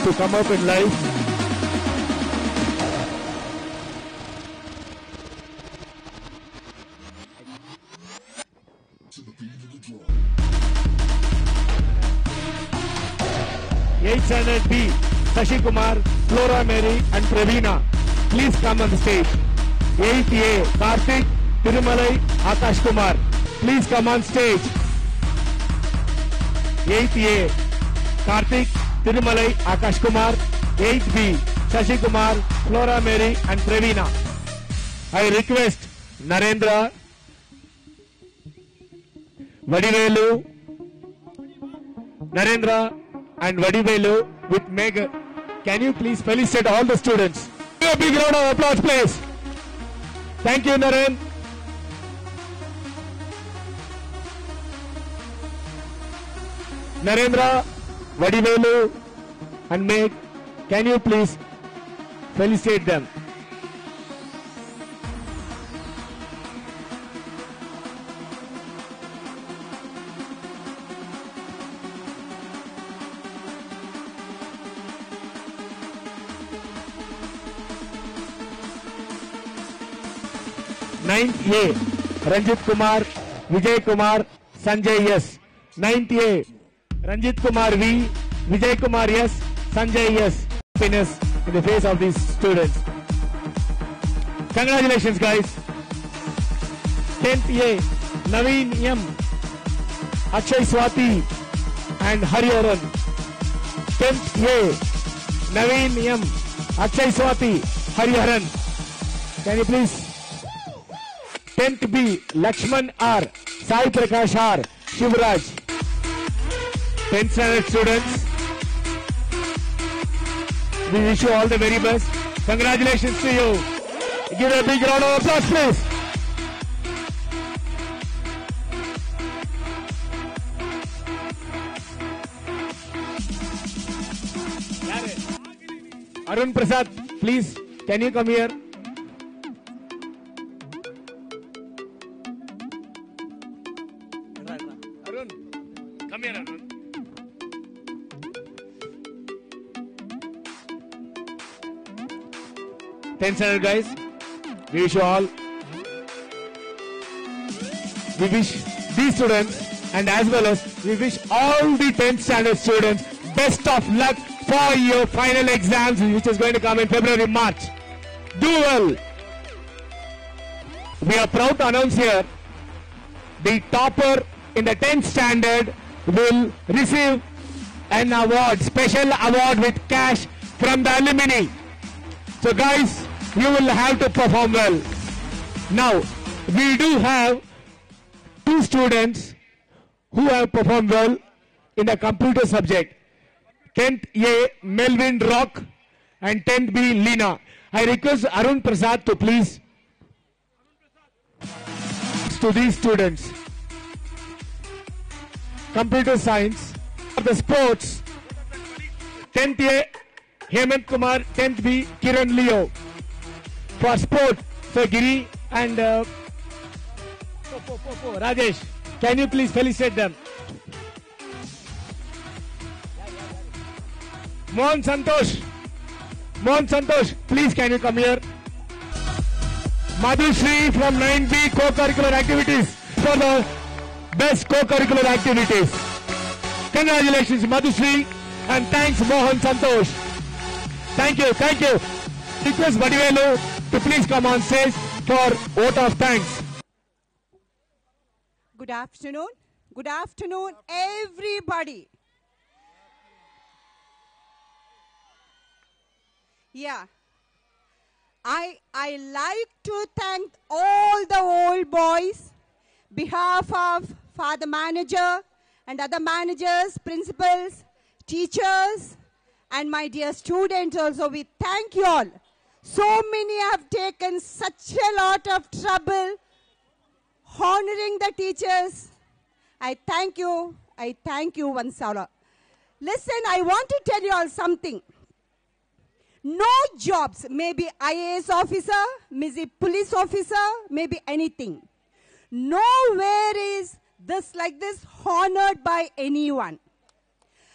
to come up in life. Eighth standard B, Sashi Kumar, Flora Mary and Pravina, please come on the stage. 8th A, Karthik, Tirumalai, Akash Kumar, please come on stage. 8th A, Karthik, Tirumalai, Akash Kumar. 8th B, Sashi Kumar, Flora Mary and Pravina. I request Narendra, Vadivelu, Narendra and Vadivelu with Meg. Can you please felicitate all the students? Give a big round of applause, please. Thank you, Naren. Narendra, Vadivelu and Meg, can you please felicitate them? Ninth A, Ranjit Kumar, Vijay Kumar, Sanjay S. 9th A, Ranjit Kumar V, Vijay Kumar S, Sanjay S. Happiness in the face of these students. Congratulations, guys. 10th A, Naveen M, Akshay Swati and Hariharan. 10th A, Naveen M, Akshay Swati, Hariharan. Can you please? 10th B, Lakshman R, Sai Prakash R, Shivraj. 10th standard students, we wish you all the very best. Congratulations to you. Give a big round of applause, please. Arun Prasad, please, can you come here? Arun, come here, Arun. Tenth standard guys, we wish you all. We wish these students and as well as we wish all the 10th standard students best of luck for your final exams, which is going to come in February, March. Do well. We are proud to announce here the topper in the 10th standard will receive an award, special award with cash from the alumni. So guys, you will have to perform well. Now, we do have 2 students who have performed well in the computer subject. 10th A, Melvin Rock and 10th B, Lina. I request Arun Prasad to please to these students. Computer science. For the sports, 10th A, Hemant Kumar, 10th B, Kiran Leo. For sport, so Giri and Rajesh, can you please felicitate them? Mohan Santosh, please can you come here? Madhushri from 9B co-curricular activities for the best co-curricular activities. Congratulations Madhushri and thanks Mohan Santosh. Thank you. Request Vadivelu to please come on stage for vote of thanks. Good afternoon. Good afternoon, everybody. Yeah. I like to thank all the old boys, behalf of Father Manager and other managers, principals, teachers, and my dear students also. We thank you all. So many have taken such a lot of trouble honoring the teachers. I thank you once all. Listen, I want to tell you all something. No jobs, maybe IAS officer, maybe police officer, maybe anything. Nowhere is this like this honored by anyone.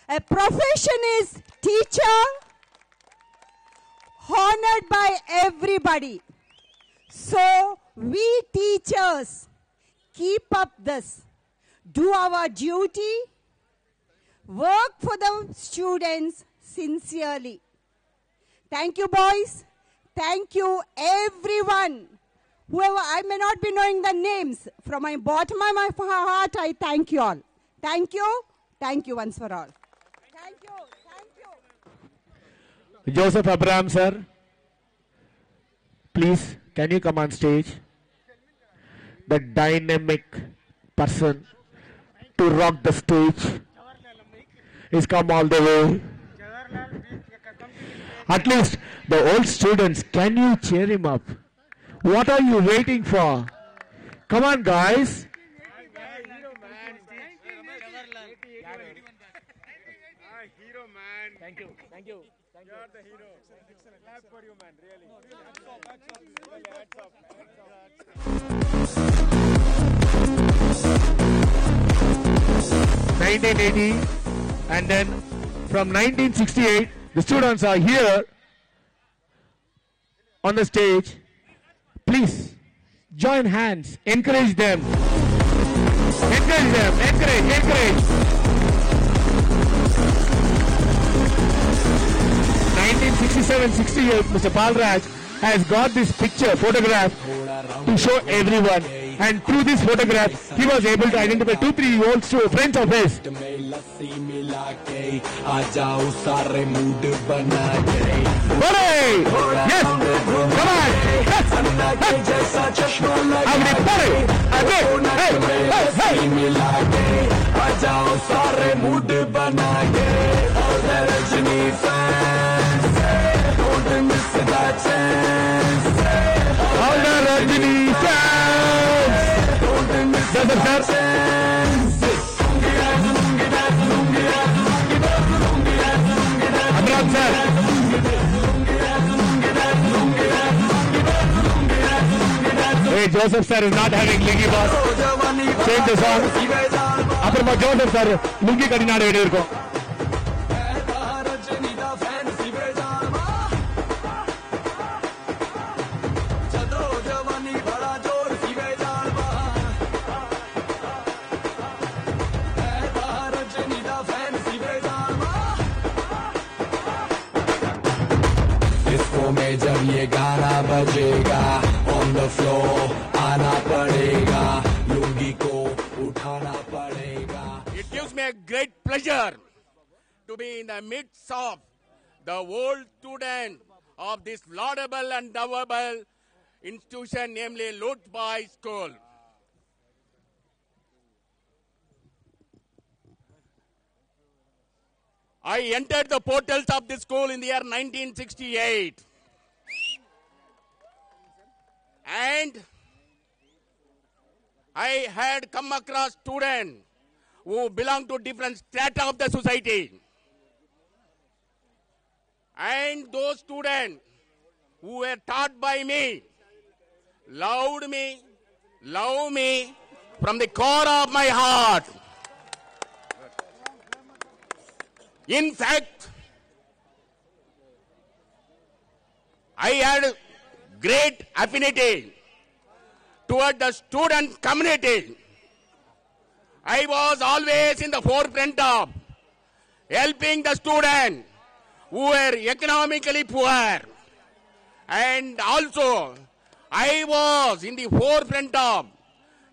A profession is teacher, honored by everybody. So we teachers keep up this, do our duty, work for the students sincerely. Thank you, boys. Thank you, everyone. Whoever, I may not be knowing the names. From my bottom of my heart, I thank you all. Thank you. Thank you once for all. Thank you. Thank you. Joseph Abraham, sir. Please, can you come on stage? The dynamic person to rock the stage is come all the way. At least the old students, can you cheer him up? What are you waiting for? Come on, guys. Hero man. Thank you. You are the hero. Clap for you, man. Really. Hats off. 1980, and then from 1968, the students are here on the stage. Please join hands, encourage them. Encourage them, encourage. 1967-68, Mr. Balraj has got this picture, photograph to show everyone. And through this photograph, he was able to identify 2-3 old friends of his. Hooray! Yes! Come on! Don't miss that chance. All the Rajini fans! Joseph sir. Amrad sir. Hey, Joseph sir is not having Lungi boss. Change the song. அப்புறமா Joseph sir lungi கடிநாடு வெளியே இருக்கும். में जब ये गाना बजेगा on the floor आना पड़ेगा लुंगी को उठाना पड़ेगा. It gives me a great pleasure to be in the midst of the old student of this laudable and lovable institution, namely Lut Boys School. I entered the portals of this school in the year 1968. And I had come across students who belong to different strata of the society. And those students who were taught by me, loved me, love me from the core of my heart. In fact, I had great affinity toward the student community. I was always in the forefront of helping the students who were economically poor. And also, I was in the forefront of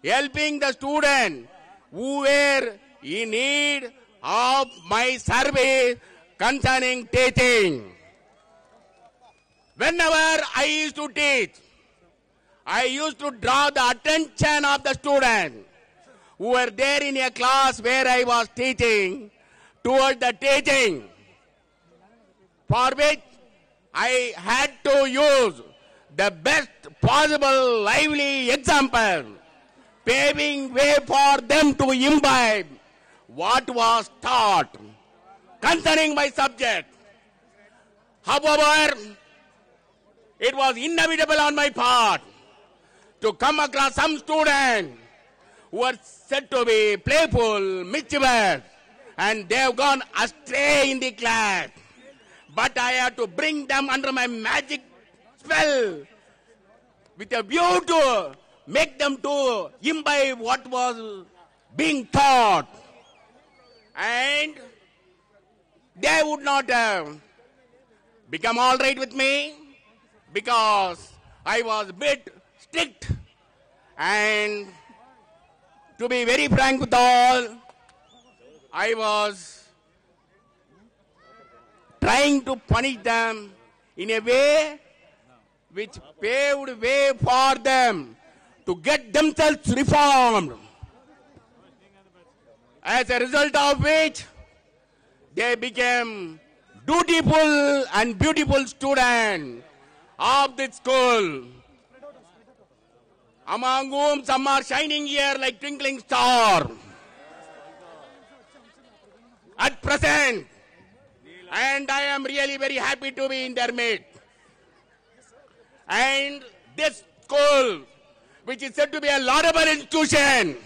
helping the students who were in need of my service concerning teaching. Whenever I used to teach, I used to draw the attention of the students who were there in a class where I was teaching toward the teaching, for which I had to use the best possible lively example, paving way for them to imbibe what was taught concerning my subject. However, it was inevitable on my part to come across some students who were said to be playful, mischievous, and they have gone astray in the class. But I have to bring them under my magic spell with a view to make them to imbibe what was being taught. And they would not become all right with me because I was a bit strict. And to be very frank with all, I was trying to punish them in a way which paved way for them to get themselves reformed. As a result of which, they became dutiful and beautiful students of this school, among whom some are shining here like twinkling stars at present. And I am really very happy to be in their midst. And this school, which is said to be a laudable institution,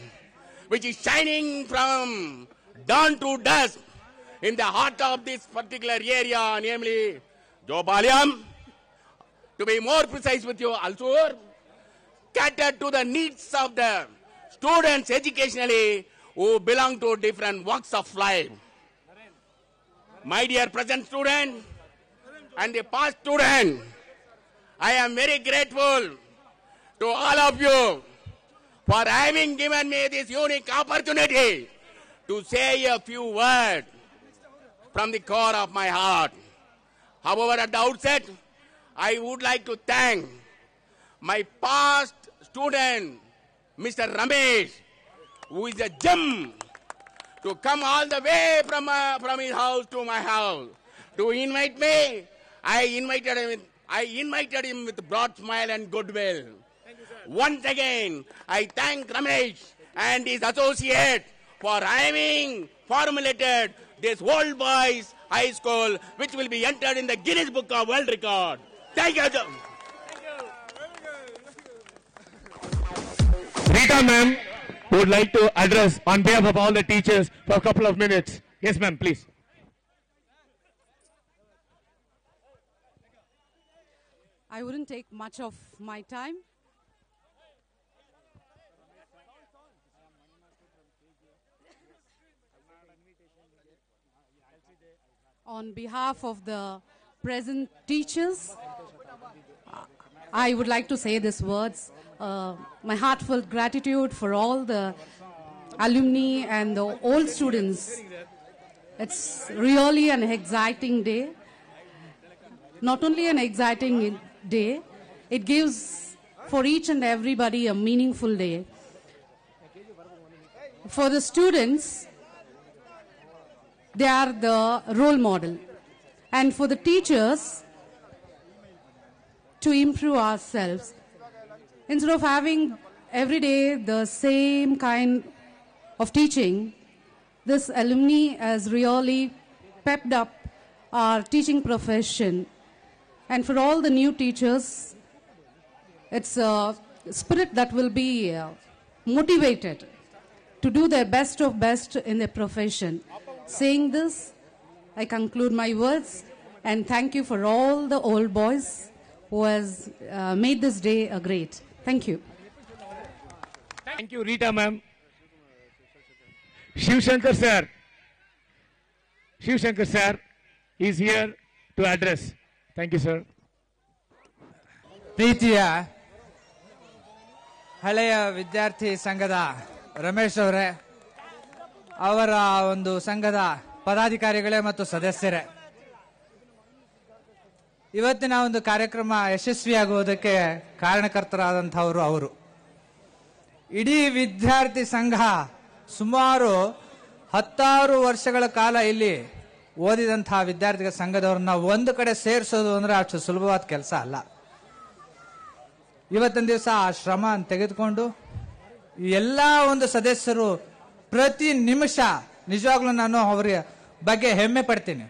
which is shining from dawn to dusk in the heart of this particular area, namely Jobalyam, to be more precise with you, Alsur, catered to the needs of the students educationally who belong to different walks of life. My dear present student and the past student, I am very grateful to all of you for having given me this unique opportunity to say a few words from the core of my heart. However, at the outset, I would like to thank my past student, Mr. Ramesh, who is a gem, to come all the way from his house to my house to invite me. I invited him with broad smile and goodwill. Once again, I thank Ramesh and his associate for having formulated this Old Boys High School, which will be entered in the Guinness Book of World Record. Thank you. Rita ma'am would like to address on behalf of all the teachers for a couple of minutes. Yes, ma'am, please. I wouldn't take much of my time. On behalf of the present teachers, I would like to say these words. My heartfelt gratitude for all the alumni and the old students. It's really an exciting day. Not only an exciting day, it gives for each and everybody a meaningful day. For the students, they are the role model. And for the teachers, to improve ourselves. Instead of having every day the same kind of teaching, this alumni has really pepped up our teaching profession. And for all the new teachers, it's a spirit that will be motivated to do their best of best in their profession. Saying this, I conclude my words and thank you for all the old boys who has made this day a great. Thank you. Thank you, Rita ma'am. Shiv Shankar sir. Shiv Shankar sir is here to address. Thank you, sir. ಪ್ರೀತಿಯ ಹಳೆಯ ವಿದ್ಯಾರ್ಥಿ ಸಂಘದ ರಮೇಶ್ ಅವರೇ, ಅವರ ಒಂದು ಸಂಘದ ಪದಾಧಿಕಾರಿಗಳೇ ಮತ್ತು ಸದಸ್ಯರೇ, ಇವತ್ತಿನ ಒಂದು ಕಾರ್ಯಕ್ರಮ ಯಶಸ್ವಿಯಾಗುವುದಕ್ಕೆ ಕಾರಣಕರ್ತರಾದಂಥವರು ಅವರು. ಇಡೀ ವಿದ್ಯಾರ್ಥಿ ಸಂಘ ಸುಮಾರು 10 ವರ್ಷಗಳ ಕಾಲ ಇಲ್ಲಿ ಓದಿದಂತಹ ವಿದ್ಯಾರ್ಥಿಗಳ ಸಂಘದವ್ರನ್ನ ಒಂದು ಕಡೆ ಸೇರಿಸೋದು ಅಂದ್ರೆ ಅಷ್ಟು ಸುಲಭವಾದ ಕೆಲಸ ಅಲ್ಲ. ಇವತ್ತಿನ ದಿವಸ ಆ ಶ್ರಮ ತೆಗೆದುಕೊಂಡು ಎಲ್ಲ ಒಂದು ಸದಸ್ಯರು ಪ್ರತಿ ನಿಮಿಷ ನಿಜವಾಗ್ಲೂ ನಾನು ಅವರ ಬಗ್ಗೆ ಹೆಮ್ಮೆ ಪಡ್ತೀನಿ.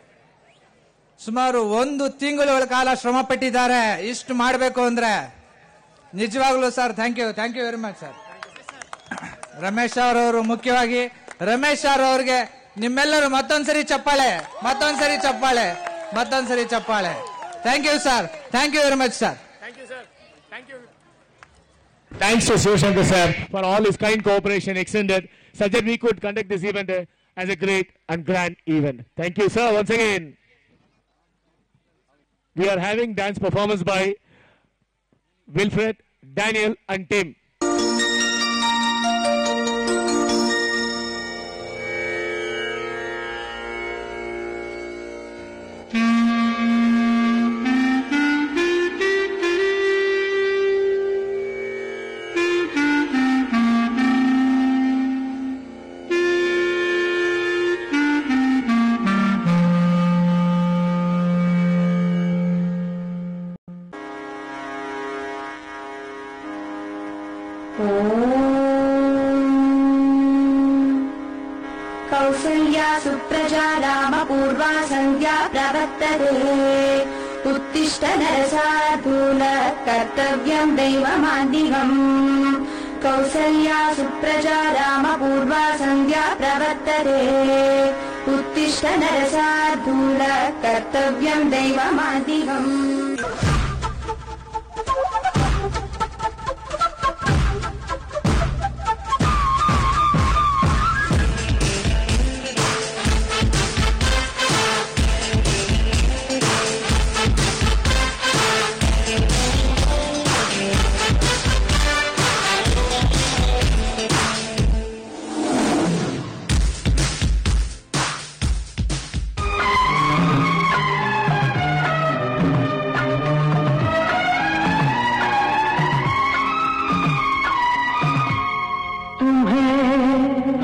ಸುಮಾರು 1 ತಿಂಗಳ ಕಾಲ ಶ್ರಮ ಪಟ್ಟಿದ್ದಾರೆ ಇಷ್ಟು ಮಾಡಬೇಕು ಅಂದ್ರೆ. ನಿಜವಾಗ್ಲೂ sir thank you very much sir. Ramesh ಅವರವರು ಮುಖ್ಯವಾಗಿ ರಮೇಶ್ ಅವರವ್ರಿಗೆ ನಿಮ್ಮೆಲ್ಲರೂ ಮತ್ತೊಂದ್ಸರಿ ಚಪ್ಪಾಳೆ. Thank you sir. Thank you very much sir. Thank you, sir. Thank you. Thanks to Shivashankar sir for all his kind cooperation extended such that we could conduct this event as a great and grand event. Thank you, sir. Once again, we are having dance performance by Wilfred, Daniel and Tim. कौसल्या सुप्रजा रामपूर्वा सन्ध्या प्रवर्तते उत्तिष्ठ नरसार्दूल कर्तव्यं दैवमान्तिकम् कौसल्या सुप्रजा रामपूर्वा सन्ध्या प्रवर्तते उत्तिष्ठ नरसार्दूल कर्तव्यं दैवमान्तिकम्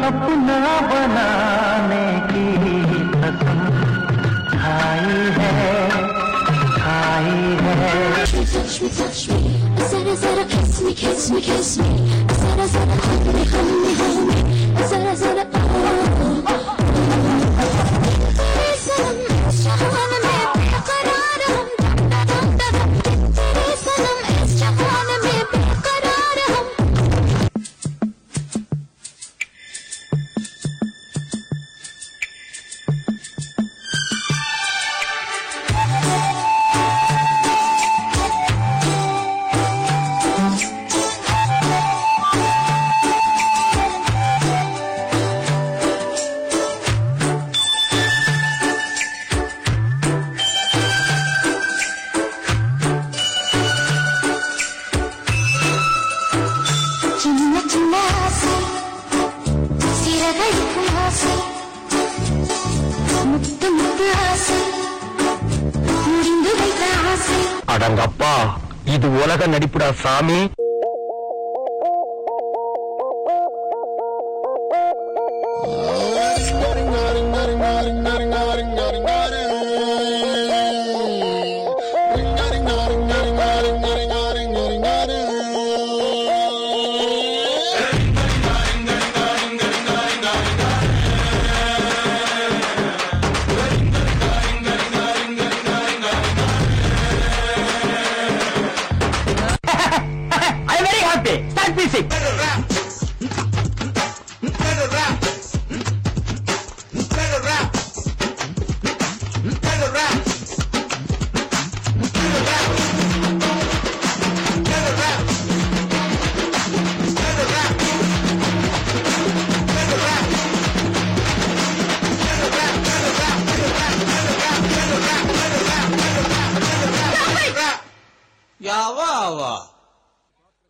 अपना बनाने की कसम खाई है touch me zara zara kiss me zara zara hold me zara zara तेरे सनम इस जहान में बेकरार हम तेरे सनम इस जहान में बेकरार हम அடங்கப்பா, இது உலக நடிப்புடா சாமி.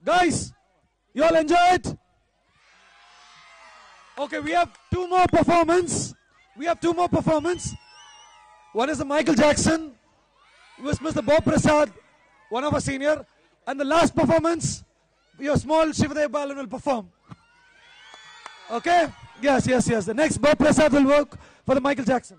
Guys, you all enjoy it? Okay, we have two more performance. One is the Michael Jackson, with Mr. Bob Prasad, one of our senior. And the last performance, your small Shivadev Balan will perform. Okay? Yes. The next Bob Prasad will work for the Michael Jackson.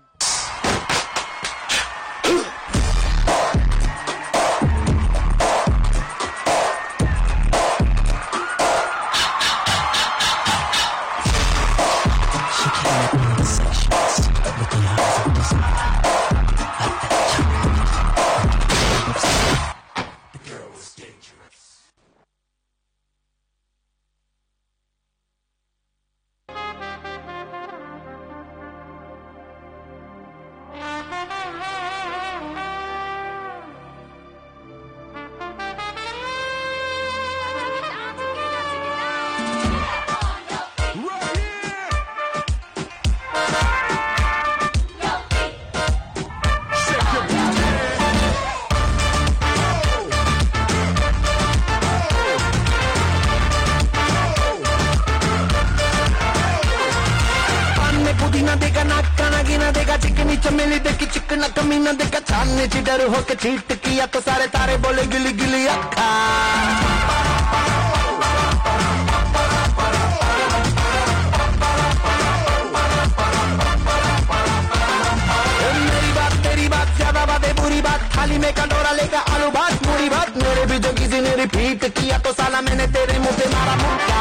देखी चिकना कमीना देखा छानने ची डर होके cheat किया तो सारे तारे बोले गिली गिली अक्खा मेरी बात तेरी बात ज्यादा बातें बुरी बात थाली में कटोरा लेकर आलू भात पूरी भात मेरे भी जो किसी ने रिपीट किया तो साला मैंने तेरे मुंह पे मारा मुक्का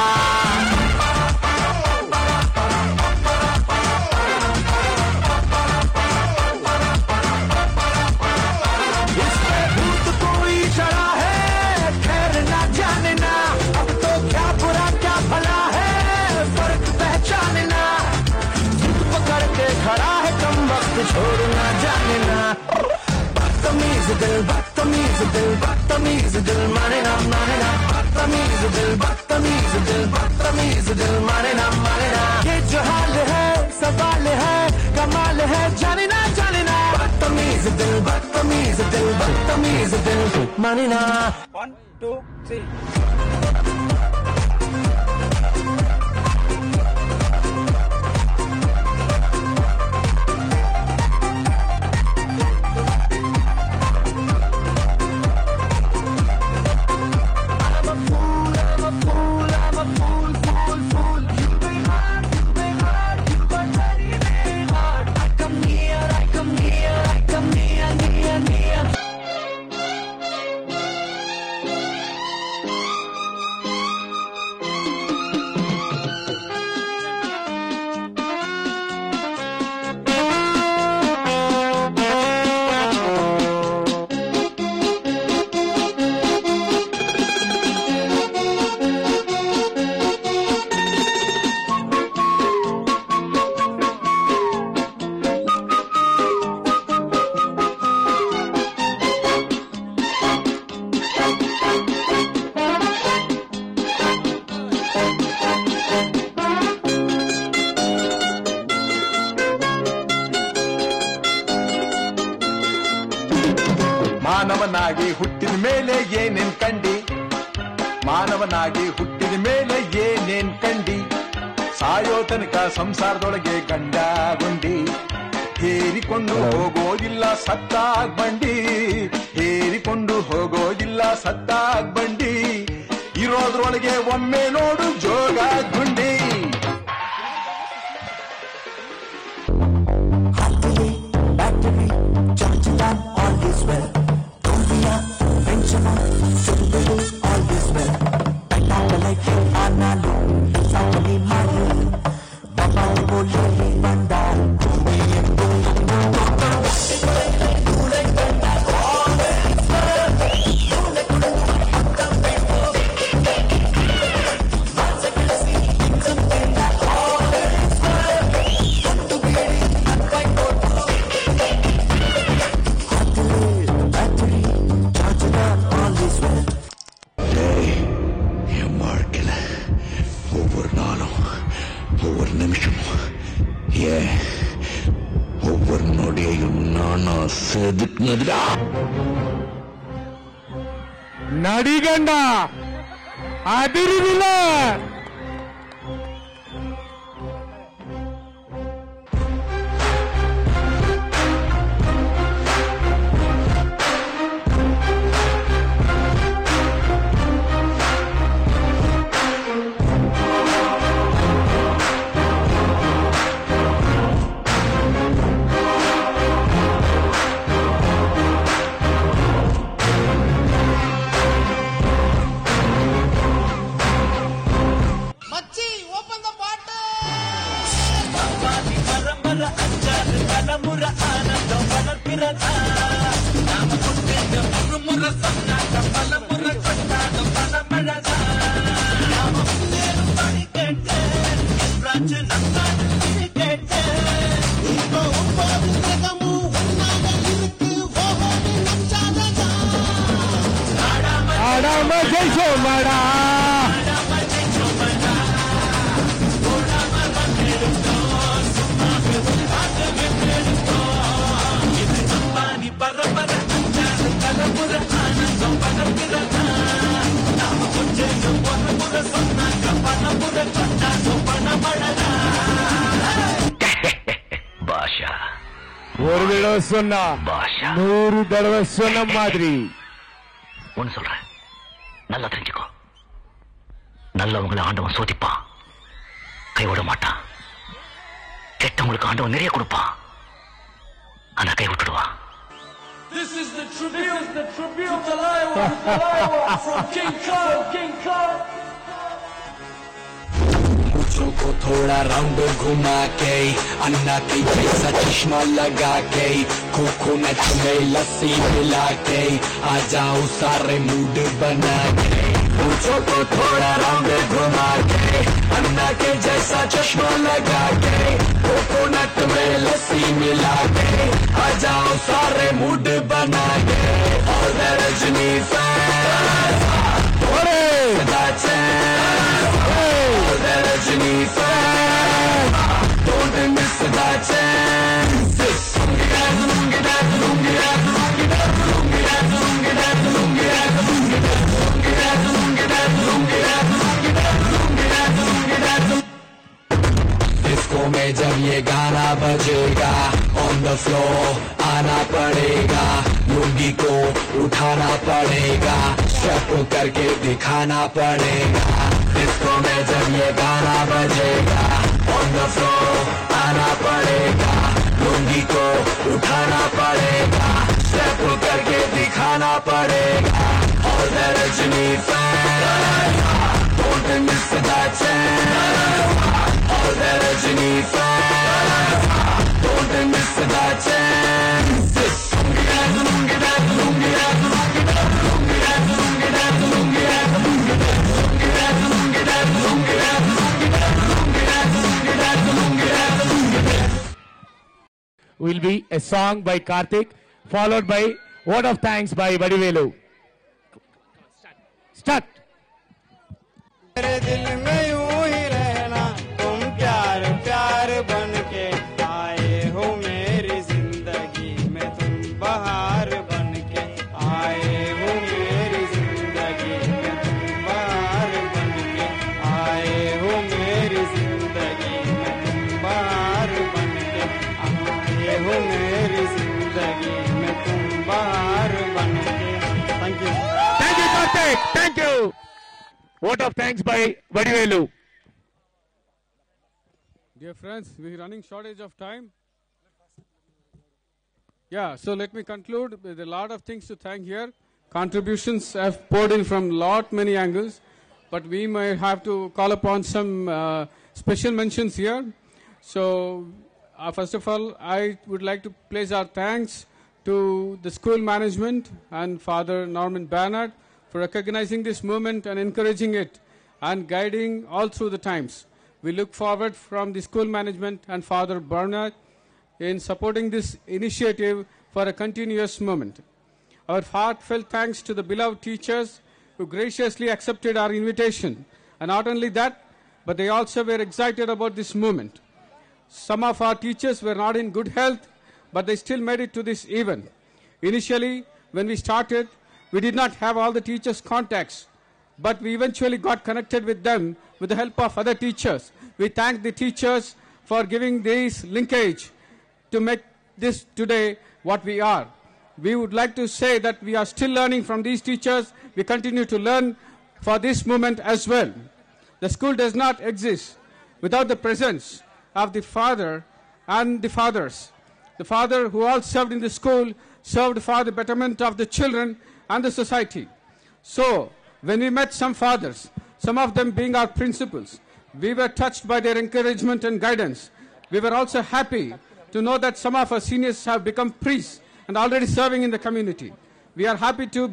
खड़ा है कम वक्त छोड़ना जाने ना बदतमीज दिल माने ना बदतमीज दिल माने ना ये जो हाल है सवाल है कमाल है जाने ना बदतमीज दिल माने ना 1 2 3 ಮಾನವನಾಗಿ ಹುಟ್ಟಿದ ಮೇಲೆ ಏನೇನ್ ಕಂಡಿ ಮಾನವನಾಗಿ ಹುಟ್ಟಿದ ಮೇಲೆ ಏನೇನ್ ಕಂಡಿ ಸಾಯೋ ತನಕ ಸಂಸಾರದೊಳಗೆ ಗಂಡ ಗುಂಡಿ ಹೇರಿಕೊಂಡು ಹೋಗೋದಿಲ್ಲ ಸತ್ತಾಗ್ ಬಂಡಿ ಹೇರಿಕೊಂಡು ಹೋಗೋದಿಲ್ಲ ಸತ್ತಾಗ್ ಬಂಡಿ ಇರೋದ್ರೊಳಗೆ ಒಮ್ಮೆ ನೋಡು ಜೋಗ ಗುಂಡಿ all is well. Tolia, Benjamin, Sundari, all is well. Pellala like Analu, Sakali Maru, Baba Bole Bandal, Kumi and ನಡಿಗಂಡ ಅದಿರಿಲ್ಲ தடவை சொன்னா 100 தடவை சொன்ன மாதிரி. ஒன்னு சொல்றேன், நல்லா தெரிஞ்சுக்கோ. நல்லவங்களை ஆண்டவன் சோதிப்பான், கைவிட மாட்டான். கெட்டவங்களுக்கு ஆண்டவன் நிறைய கொடுப்பான், ஆனா கை விட்டுடுவான். This is the tribute to Talaiwa from King Khan. मुझों को थोड़ा राउंड घुमा के अन्ना की जैसा चश्मा लगा के कोकोनट में लस्सी मिला के आ जाओ सारे मूड बना के. मुझों को थोड़ा राउंड घुमा के अन्ना के जैसा चश्मा लगा के कोकोनट में लस्सी मिला के आ जाओ सारे मूड बना के. और Rajni fan Rajini fan, don't miss that chance. Disco में जब ये गाना बजेगा on the floor आना पड़ेगा, लुंगी को उठाना पड़ेगा, स्टेप करके दिखाना पड़ेगा. डिस्को में जब ये गाना बजेगा on the floor आना पड़ेगा, लुंगी को उठाना पड़ेगा, स्टेप करके दिखाना पड़ेगा. और Rajni fan, don't miss that chance. और Rajni fan, don't miss that chance. Will be a song by Karthik, followed by word of thanks by Vadivelu. Start. मेरे दिल में यूं ही रहना, तुम प्यार प्यार बन के आए हो मेरी जिंदगी में, तुम बहार बन के आए हो मेरी जिंदगी में, तुम बहार बन के आए हो मेरी जिंदगी में, तुम बहार बन के आए हो मेरी जिंदगी में, तुम बहार बन के. Thank you. Thank you, Karthik. Thank you. Vote of thanks by Vadivelu. Dear friends, we are running shortage of time. Yeah, so let me conclude with a lot of things to thank here. Contributions have poured in from many angles, but we may have to call upon some special mentions here. So, first of all, I would like to place our thanks to the school management and Father Norman Bernard for recognizing this movement and encouraging it and guiding all through the times. We look forward from the school management and Father Bernard in supporting this initiative for a continuous movement. Our heartfelt thanks to the beloved teachers who graciously accepted our invitation. And not only that, but they also were excited about this movement. Some of our teachers were not in good health, but they still made it to this event. Initially, when we started, we did not have all the teachers' contacts, but we eventually got connected with them with the help of other teachers. We thank the teachers for giving this linkage to make this today what we are. We would like to say that we are still learning from these teachers. We continue to learn for this movement as well. The school does not exist without the presence of the Father and the fathers. The Father who all served in the school served for the betterment of the children and the society. So, when we met some fathers, some of them being our principals, we were touched by their encouragement and guidance. We were also happy to know that some of our seniors have become priests and already serving in the community. We are happy to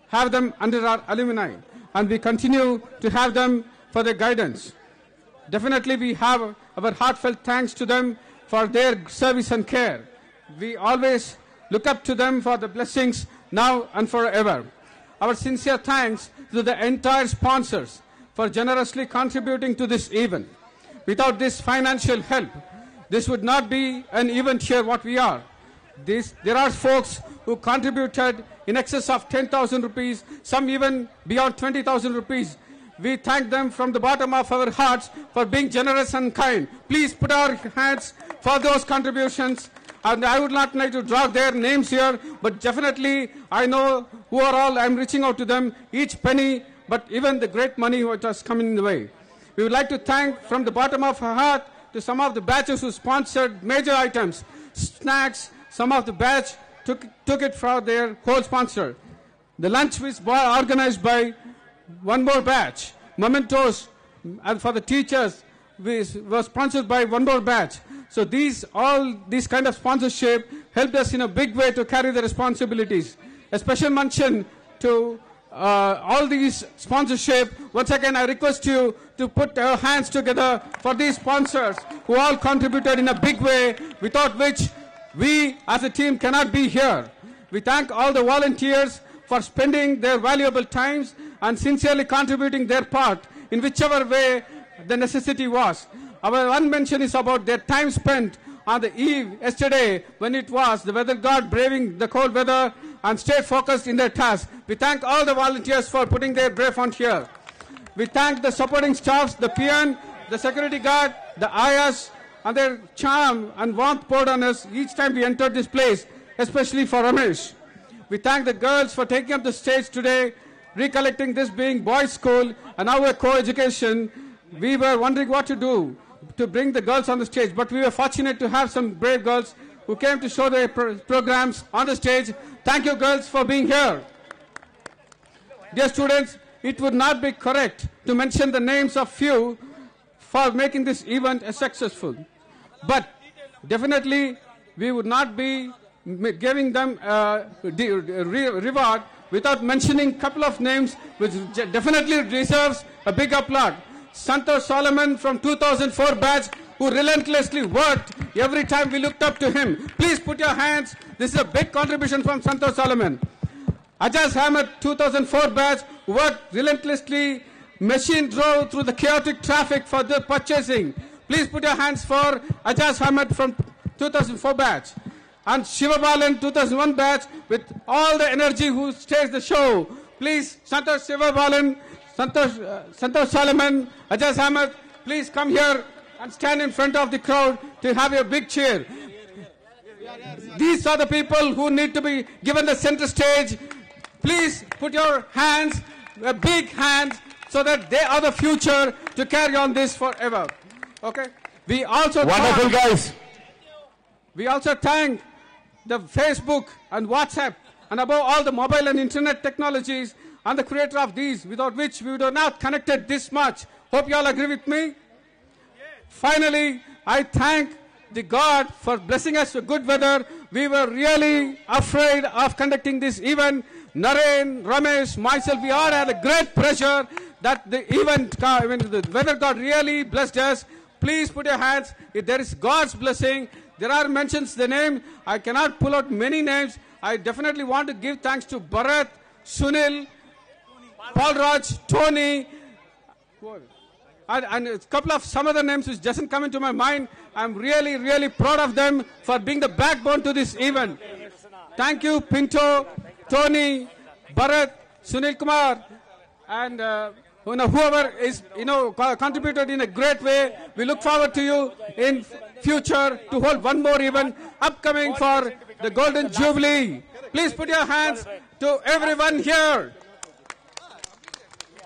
have them under our alumni, and we continue to have them for their guidance. Definitely we have our heartfelt thanks to them for their service and care. We always look up to them for the blessings now and forever. Our sincere thanks to the entire sponsors for generously contributing to this event. Without this financial help, this would not be an event here what we are. There are folks who contributed in excess of 10,000 rupees, some even beyond 20,000 rupees. We thank them from the bottom of our hearts for being generous and kind. Please put our hands for those contributions. And I would not like to draw their names here, but definitely I know who are all. I'm reaching out to them, each penny, but even the great money which has come in the way. We would like to thank from the bottom of our heart to some of the batches who sponsored major items, snacks. Some of the batch took it for their co-sponsor. The lunch was organized by one more batch. Mementos and for the teachers was sponsored by one more batch. So all these kind of sponsorship helped us in a big way to carry the responsibilities. A special mention to all these sponsorship. Once again, I request you to put your hands together for these sponsors who all contributed in a big way, without which we as a team cannot be here. We thank all the volunteers for spending their valuable times and sincerely contributing their part in whichever way the necessity was. Our one mention is about their time spent on the eve yesterday when it was the weather god braving the cold weather and stayed focused in their task. We thank all the volunteers for putting their brave front here. We thank the supporting staffs, the PN, the security guard, the IS, and their charm and warmth poured on us each time we entered this place, especially for Ramesh. We thank the girls for taking up the stage today, recollecting this being boys' school and now a co-education. We were wondering what to do to bring the girls on the stage, but we were fortunate to have some brave girls who came to show their programs on the stage. Thank you, girls, for being here. Dear students, it would not be correct to mention the names of few for making this event successful. But definitely, we would not be giving them reward without mentioning a couple of names which definitely deserves a big applaud. Santosh Solomon from 2004 batch, who relentlessly worked every time we looked up to him. Please put your hands. This is a big contribution from Santosh Solomon. Ajaz Ahmed, 2004 batch, worked relentlessly. Machine drove through the chaotic traffic for the purchasing. Please put your hands for Ajaz Ahmed from 2004 batch. And Shivabalan, 2001 batch, with all the energy who stays the show. Please, Santosh Shivabalan, Santosh Solomon, Ajaz Ahmed, please come here and stand in front of the crowd to have a big cheer. These are the people who need to be given the center stage. Please put your hands, a big hand, so that they are the future to carry on this forever. Okay? We also wonderful guys. We also thank the Facebook and WhatsApp and above all the mobile and internet technologies and the creator of these, without which we would have not connected this much. Hope you all agree with me. Finally, I thank the God for blessing us with good weather. We were really afraid of conducting this event. Naren, Ramesh, myself, we all had a great pressure that the the weather God really blessed us. Please put your hands. If there is God's blessing, there are mentions the name. I cannot pull out many names. I definitely want to give thanks to Bharat, Sunil, Paulraj, Tony, and a couple of some other names which doesn't come into my mind. I'm really, really proud of them for being the backbone to this event. Thank you, Pinto, Tony, Bharat, Sunil Kumar, and whoever is contributed in a great way. We look forward to you in future to hold one more event upcoming for the Golden Jubilee. Please put your hands to everyone here.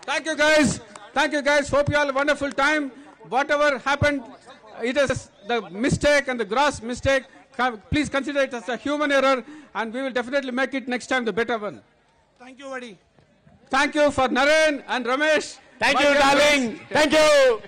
Thank you, guys. Thank you, guys. Hope you all have a wonderful time. Whatever happened, it is the mistake and the gross mistake. Please consider it as a human error, and we will definitely make it next time the better one. Thank you, Vadi. Thank you for Naren and Ramesh. Thank you, darling. Thank you.